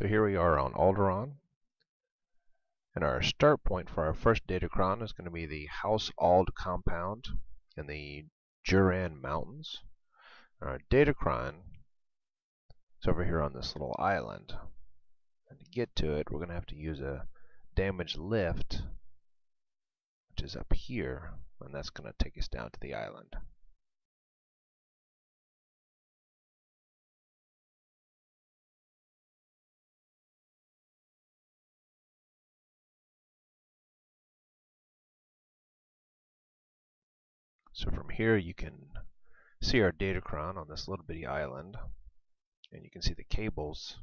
So here we are on Alderaan, and our start point for our first Datacron is going to be the House Ald compound in the Alderaan Mountains. Our Datacron is over here on this little island, and to get to it we're going to have to use a damaged lift, which is up here, and that's going to take us down to the island. So from here you can see our Datacron on this little bitty island, and you can see the cables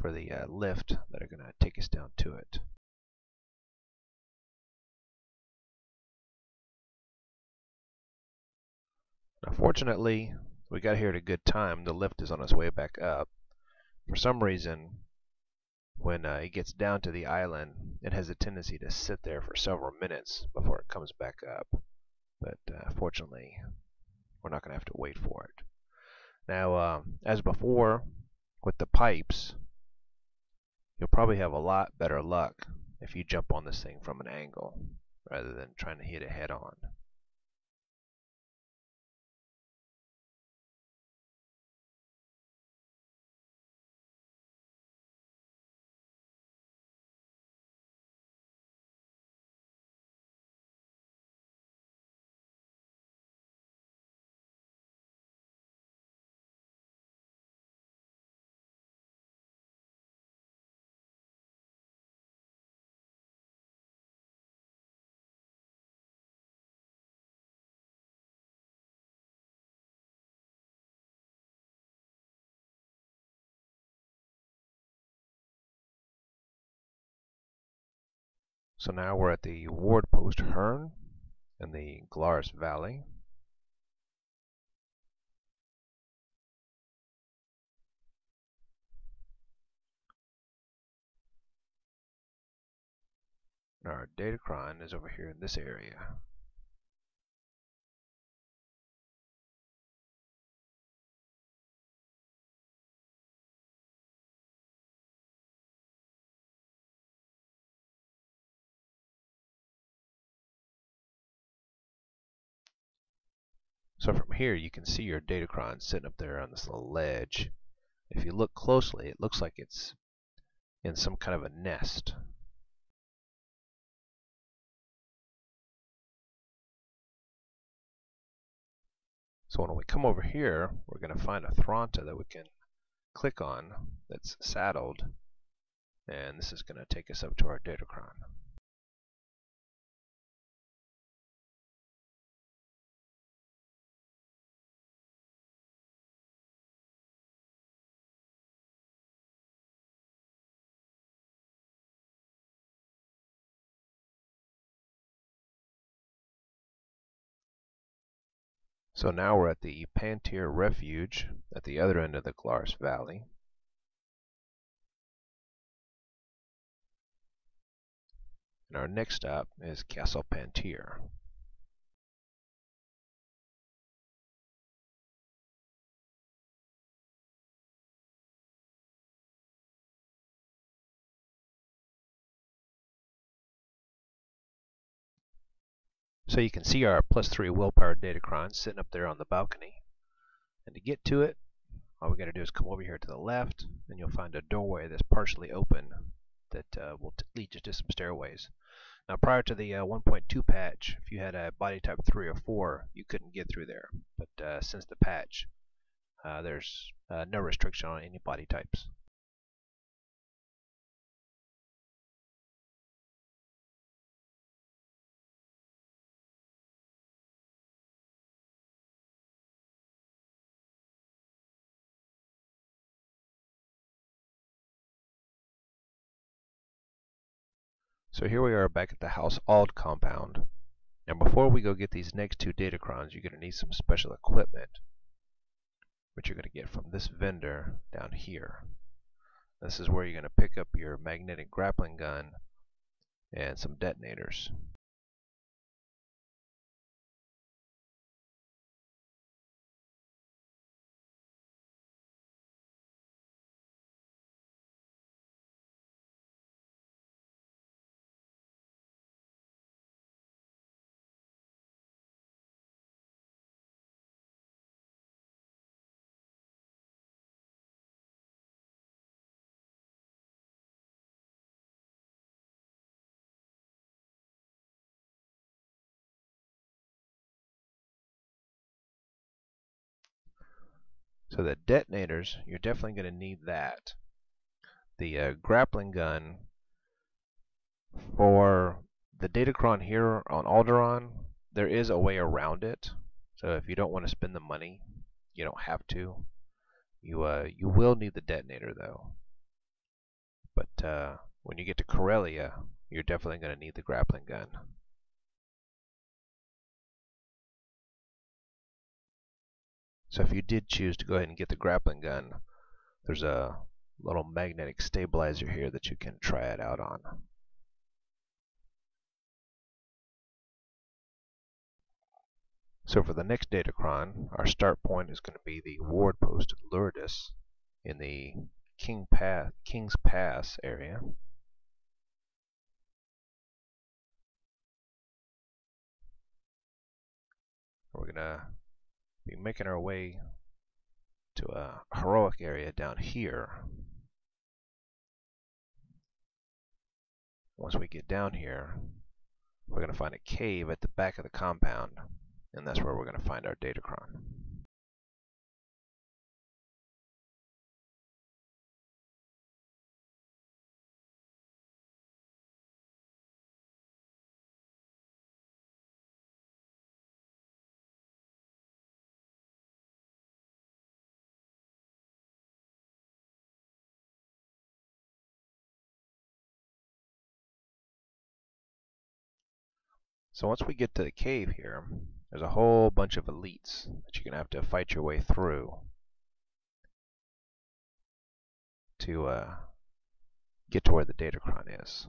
for the lift that are going to take us down to it. Now fortunately, we got here at a good time. The lift is on its way back up. For some reason, when it gets down to the island, it has a tendency to sit there for several minutes before it comes back up. But fortunately, we're not going to have to wait for it. Now, as before, with the pipes, you'll probably have a lot better luck if you jump on this thing from an angle rather than trying to hit it head on. So now we're at the ward post Hearn in the Glarus Valley. And our Datacron is over here in this area. So from here you can see your Datacron sitting up there on this little ledge. If you look closely, it looks like it's in some kind of a nest. So when we come over here, we're going to find a Thronta that we can click on that's saddled, and this is going to take us up to our Datacron. So now we're at the Pantier Refuge at the other end of the Glarus Valley. And our next stop is Castle Pantier. So you can see our +3 willpower Datacron sitting up there on the balcony. And to get to it, all we got to do is come over here to the left, and you'll find a doorway that's partially open that will lead you to some stairways. Now, prior to the 1.2 patch, if you had a body type 3 or 4, you couldn't get through there. But since the patch, there's no restriction on any body types. So here we are back at the House Ald compound. And before we go get these next 2 Datacrons, you're going to need some special equipment, which you're going to get from this vendor down here. This is where you're going to pick up your magnetic grappling gun and some detonators. So the detonators, you're definitely going to need that. The grappling gun for the Datacron here on Alderaan, there is a way around it. So if you don't want to spend the money, you don't have to. You will need the detonator though. But when you get to Corellia, you're definitely going to need the grappling gun. So if you did choose to go ahead and get the grappling gun, there's a little magnetic stabilizer here that you can try it out on. So for the next Datacron, our start point is going to be the ward post at Lourdes in the King's Pass area. We're going to be making our way to a heroic area down here. Once we get down here, we're going to find a cave at the back of the compound, and that's where we're going to find our Datacron. So once we get to the cave here, there's a whole bunch of elites that you're going to have to fight your way through to get to where the Datacron is.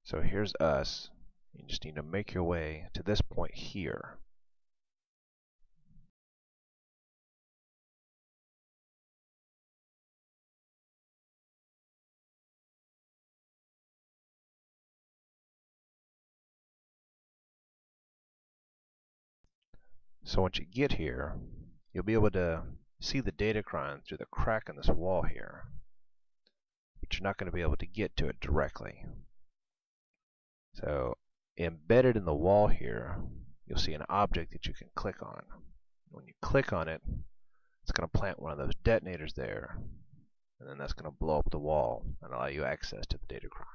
So here's us. You just need to make your way to this point here. So once you get here, you'll be able to see the Datacron through the crack in this wall here, but you're not going to be able to get to it directly. So embedded in the wall here, you'll see an object that you can click on. When you click on it, it's going to plant one of those detonators there, and then that's going to blow up the wall and allow you access to the Datacron.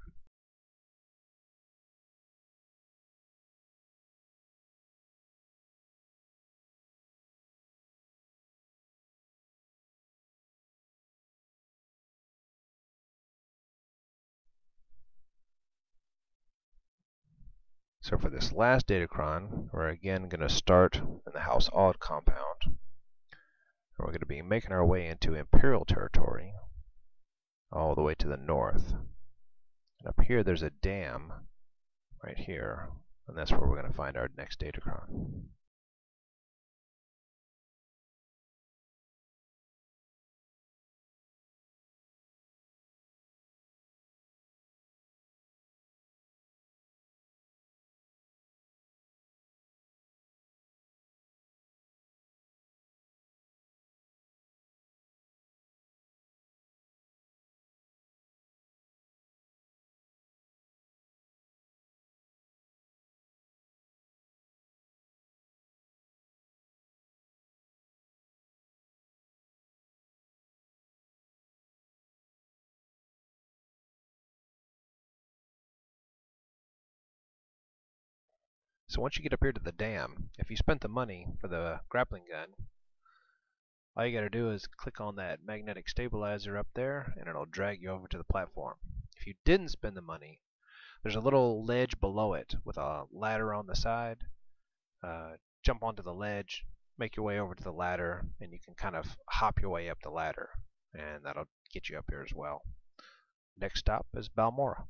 So for this last Datacron, we're again going to start in the House Odd compound. And we're going to be making our way into Imperial territory all the way to the north. And up here there's a dam right here, and that's where we're going to find our next Datacron. So once you get up here to the dam, if you spent the money for the grappling gun, all you got to do is click on that magnetic stabilizer up there, and it'll drag you over to the platform. If you didn't spend the money, there's a little ledge below it with a ladder on the side. Jump onto the ledge, make your way over to the ladder, and you can kind of hop your way up the ladder, and that'll get you up here as well. Next stop is Balmora.